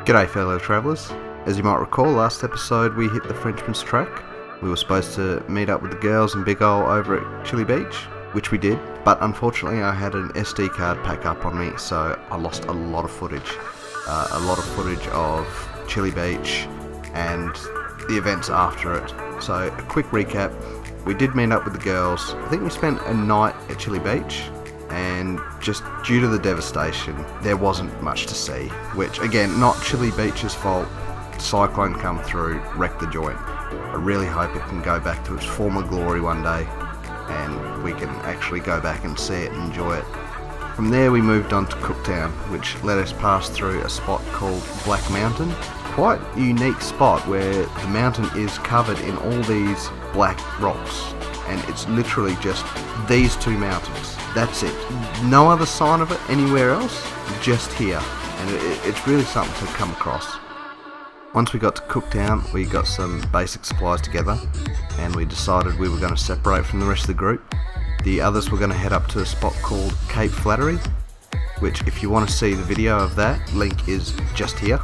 G'day fellow travellers. As you might recall, last episode we hit the Frenchman's Track. We were supposed to meet up with the girls and Big Ol over at Chili Beach, which we did, but unfortunately I had an SD card pack up on me, so I lost a lot of footage. A lot of footage of Chili Beach and the events after it. So a quick recap, we did meet up with the girls. I think we spent a night at Chili Beach, and just due to the devastation there wasn't much to see, which again, not Chili Beach's fault. Cyclone come through, wrecked the joint. I really hope it can go back to its former glory one day and we can actually go back and see it and enjoy it. From there we moved on to Cooktown, which let us pass through a spot called Black Mountain. Quite a unique spot where the mountain is covered in all these black rocks, and it's literally just these two mountains. That's it. No other sign of it anywhere else, just here. And it's really something to come across. Once we got to Cooktown, we got some basic supplies together and we decided we were going to separate from the rest of the group. The others were going to head up to a spot called Cape Flattery, which if you want to see the video of that, link is just here.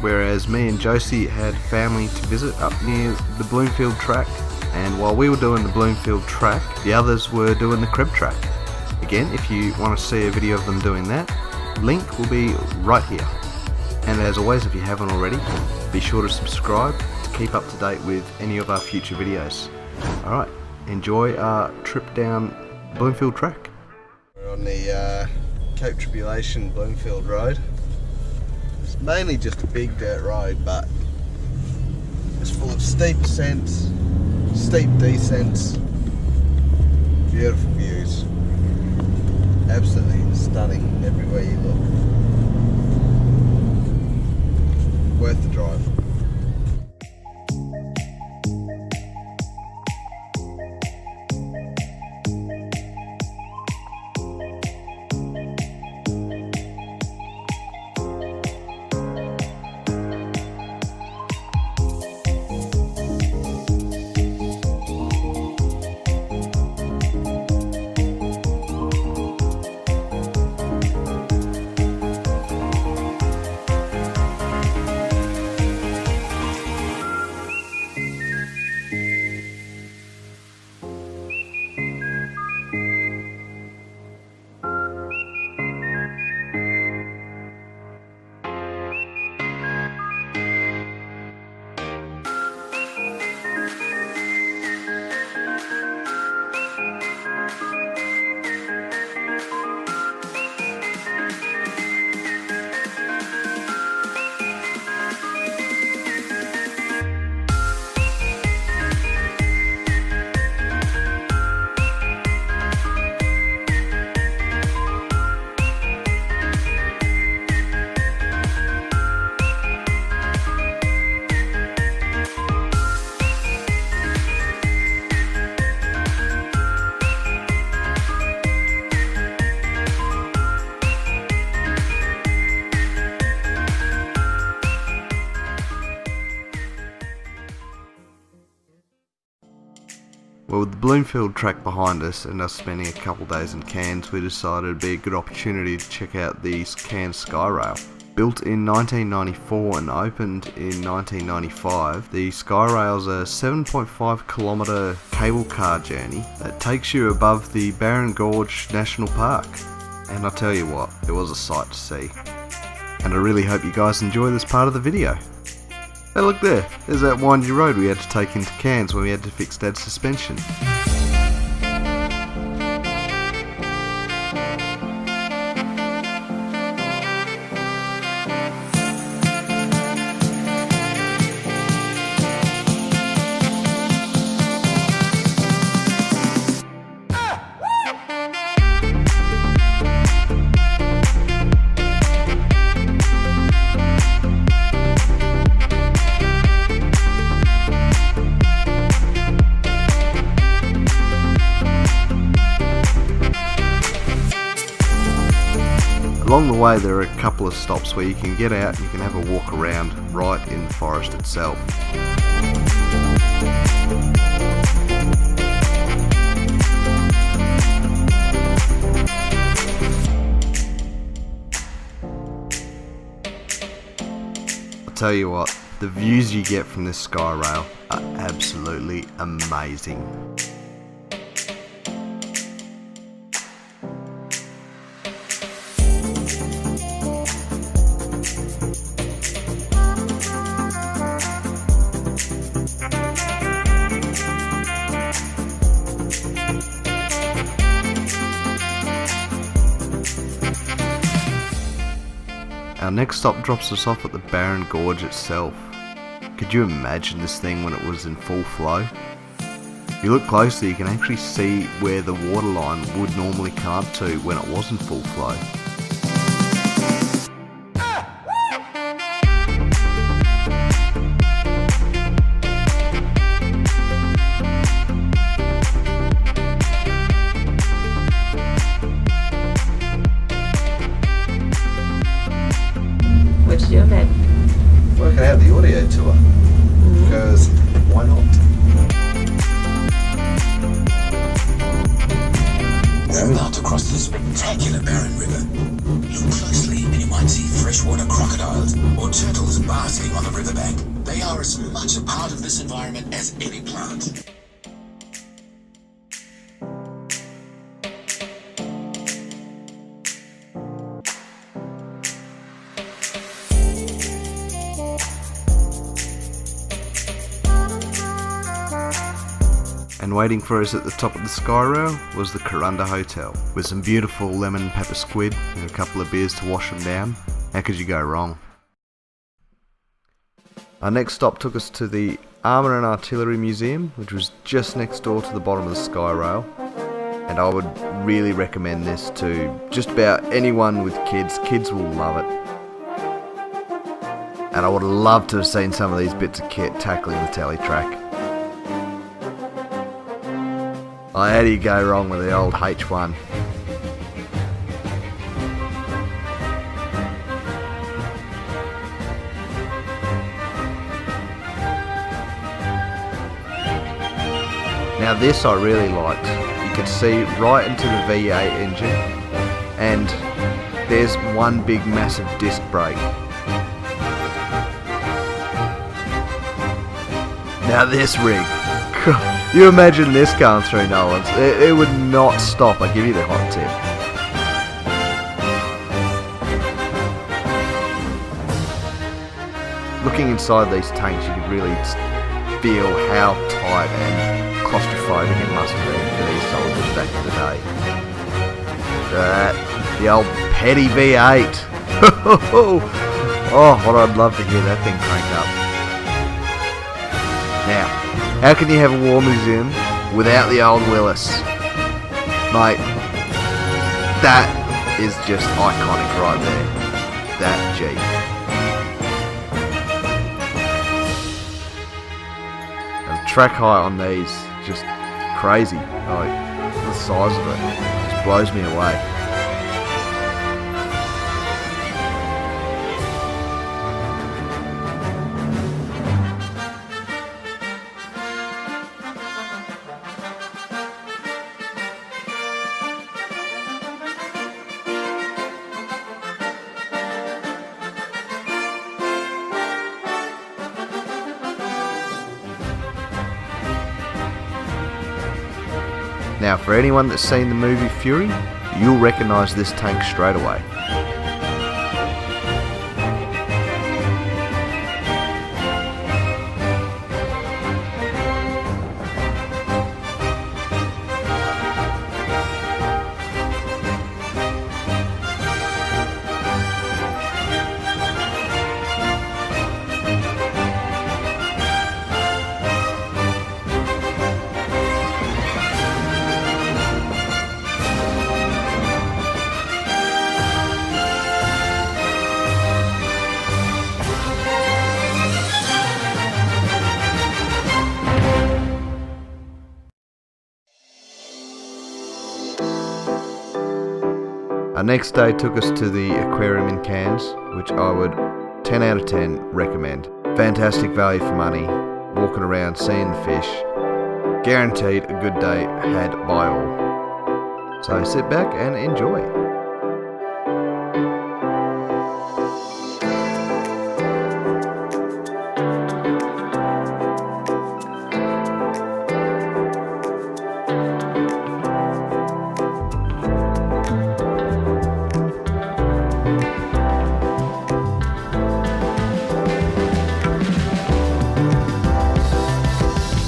Whereas me and Josie had family to visit up near the Bloomfield Track, and while we were doing the Bloomfield Track, the others were doing the Crib Track. Again, if you want to see a video of them doing that, link will be right here. And as always, if you haven't already, be sure to subscribe to keep up to date with any of our future videos. Alright, enjoy our trip down Bloomfield Track. We're on the Cape Tribulation Bloomfield Road. It's mainly just a big dirt road, but it's full of steep ascents, steep descents, beautiful views. Absolutely stunning everywhere you look. Worth the drive. Well, with the Bloomfield Track behind us and us spending a couple days in Cairns, we decided it'd be a good opportunity to check out the Cairns Skyrail. Built in 1994 and opened in 1995, the Skyrail's a 7.5 kilometre cable car journey that takes you above the Barron Gorge National Park. And I tell you what, it was a sight to see. And I really hope you guys enjoy this part of the video. Hey, look there, there's that windy road we had to take into Cairns when we had to fix Dad's suspension. Along the way there are a couple of stops where you can get out and you can have a walk around right in the forest itself. tell you what, the views you get from this sky rail are absolutely amazing. Our next stop drops us off at the Barron Gorge itself. Could you imagine this thing when it was in full flow? If you look closely, you can actually see where the water line would normally come up to when it was in full flow. What you doing, babe? Working out the audio tour. Because why not? We're about to cross the spectacular Barron River. Look closely and you might see freshwater crocodiles or turtles basking on the riverbank. They are as much a part of this environment as any plant. And waiting for us at the top of the sky rail was the Corunda Hotel, with some beautiful lemon and pepper squid and a couple of beers to wash them down. How could you go wrong? Our next stop took us to the Armour and Artillery Museum, which was just next door to the bottom of the sky rail. And I would really recommend this to just about anyone with kids. Kids will love it. And I would love to have seen some of these bits of kit tackling the telly track. Oh, how do you go wrong with the old H1? Now this I really liked. You could see right into the V8 engine, and there's one big massive disc brake. Now this rig, you imagine this going through Nolan's, it would not stop, I give you the hot tip. Looking inside these tanks, you could really feel how tight and claustrophobic it must have been for these soldiers back in the day. The old petty V8. Oh, what I'd love to hear that thing crank up. Now, how can you have a war museum without the old Willis? Mate, that is just iconic right there. That Jeep. And the track height on these, just crazy. Like, the size of it just blows me away. Now, for anyone that's seen the movie Fury, you'll recognise this tank straight away. Our next day took us to the aquarium in Cairns, which I would 10 out of 10 recommend. Fantastic value for money, walking around seeing the fish. Guaranteed a good day had by all. So sit back and enjoy.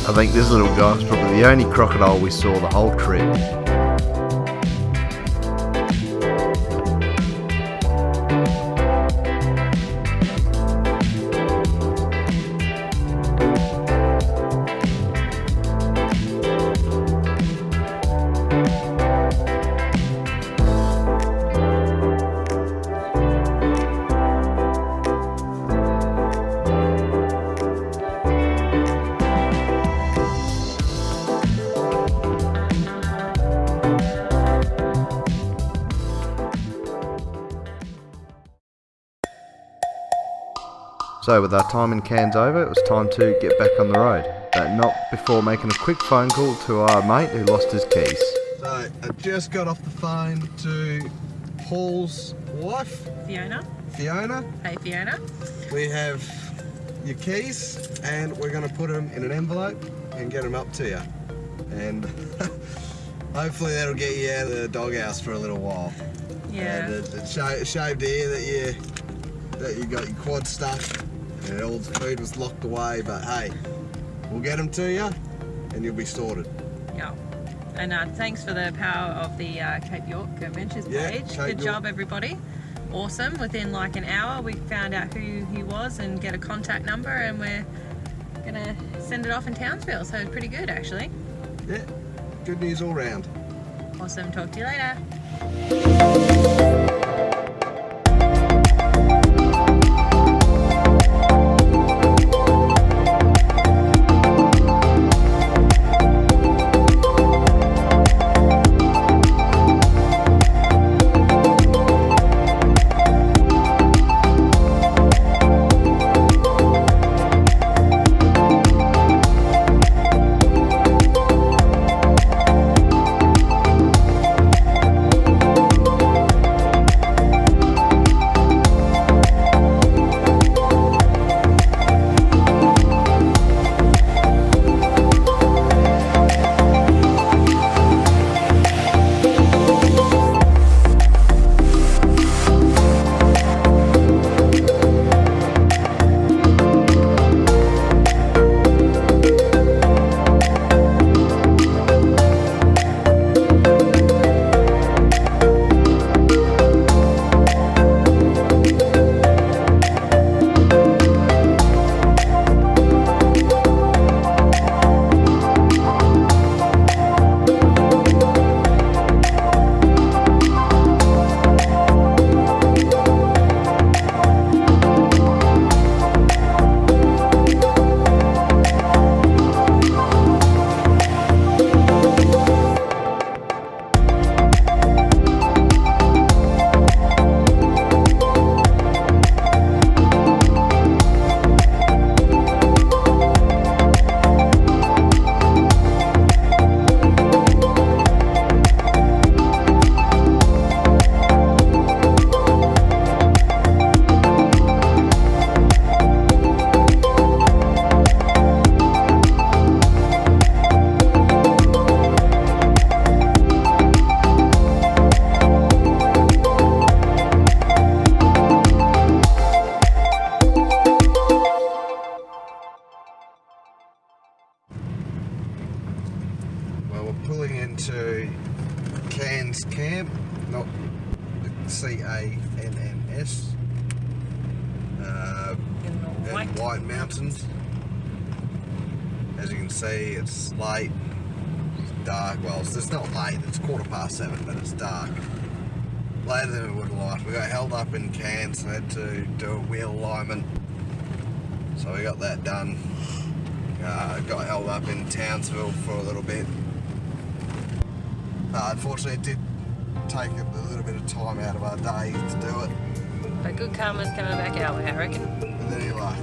I think this little guy was probably the only crocodile we saw the whole trip. So with our time in Cairns over, it was time to get back on the road. But not before making a quick phone call to our mate who lost his keys. So I just got off the phone to Paul's wife, Fiona. Hey Fiona. We have your keys and we're going to put them in an envelope and get them up to you. And hopefully that'll get you out of the doghouse for a little while. Yeah. And it's a shame to hear that you got your quad stuck and all the food was locked away, but hey, we'll get them to you and you'll be sorted. Yeah. And thanks for the power of the Cape York Adventures page. Good job, everybody. Awesome. Within like an hour, we found out who he was and get a contact number, and we're gonna send it off in Townsville. So it's pretty good, actually. Yeah. Good news all round. Awesome. Talk to you later. Pulling into Cairns Camp, not C-A-N-N-S, in White Mountains. As you can see, it's late, it's dark. Well, it's not late, it's 7:15, but it's dark. Later than we would have liked. We got held up in Cairns and had to do a wheel alignment, so we got that done. Got held up in Townsville for a little bit. Unfortunately, it did take a little bit of time out of our day to do it. But good karma's coming back our way, I reckon. With any luck.